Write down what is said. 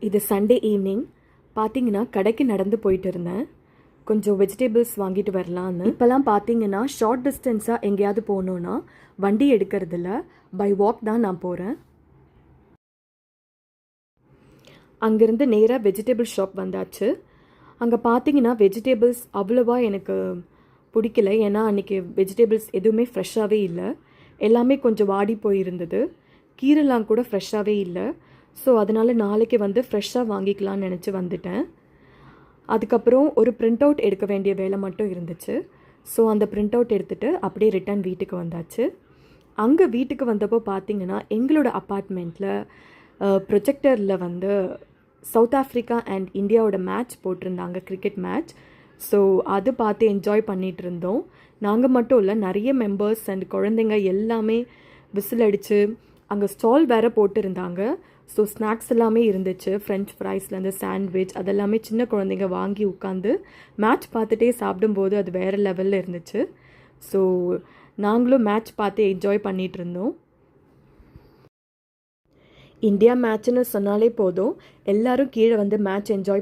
இது Sunday evening பார்த்தீங்கன்னா கடைக்கு நடந்து போயிட்டு இருந்தேன். கொஞ்சம் வெஜிடபிள்ஸ் வாங்கிட்டு வரலான்னு. இப்போல்லாம் பார்த்தீங்கன்னா ஷார்ட் டிஸ்டன்ஸாக எங்கேயாவது போகணுன்னா வண்டி எடுக்கிறதில்ல, பை வாக் தான் நான் போகிறேன். அங்கேருந்து நேராக வெஜிடபிள் ஷாப் வந்தாச்சு. அங்கே பார்த்தீங்கன்னா வெஜிடபிள்ஸ் அவ்வளோவா எனக்கு பிடிக்கல. ஏன்னா அன்றைக்கி வெஜிடபிள்ஸ் எதுவுமே ஃப்ரெஷ்ஷாகவே இல்லை. எல்லாமே கொஞ்சம் வாடி போயிருந்தது. கீரைலாம் கூட ஃப்ரெஷ்ஷாகவே இல்லை. ஸோ அதனால் நாளைக்கு வந்து ஃப்ரெஷ்ஷாக வாங்கிக்கலான்னு நினச்சி வந்துட்டேன். அதுக்கப்புறம் ஒரு பிரிண்ட் அவுட் எடுக்க வேண்டிய வேலை மட்டும் இருந்துச்சு. ஸோ அந்த பிரிண்ட் அவுட் எடுத்துகிட்டு அப்படியே ரிட்டர்ன் வீட்டுக்கு வந்தாச்சு. அங்கே வீட்டுக்கு வந்தப்போ பார்த்தீங்கன்னா எங்களோட அப்பார்ட்மெண்ட்டில் ப்ரொஜெக்டரில் வந்து சவுத் ஆஃப்ரிக்கா அண்ட் இந்தியாவோட மேட்ச் போட்டிருந்தாங்க, கிரிக்கெட் மேட்ச். ஸோ அது பார்த்து என்ஜாய் பண்ணிகிட்டு இருந்தோம். நாங்கள் மட்டும் இல்லை, நிறைய மெம்பர்ஸ் அண்ட் குழந்தைங்க எல்லாமே விசில் அடித்து அங்கே ஸ்டால் வேறு போட்டிருந்தாங்க. ஸோ ஸ்நாக்ஸ் எல்லாமே இருந்துச்சு. ஃப்ரெஞ்ச் ஃப்ரைஸ்லேருந்து சாண்ட்விச் அதெல்லாமே சின்ன குழந்தைங்க வாங்கி உட்காந்து மேட்ச் பார்த்துட்டே சாப்பிடும்போது அது வேறு லெவலில் இருந்துச்சு. ஸோ நாங்களும் மேட்ச் பார்த்து என்ஜாய் பண்ணிகிட்டு இருந்தோம். இந்தியா மேட்ச்னு சொன்னாலே போதும், எல்லோரும் கீழே வந்து மேட்ச் என்ஜாய்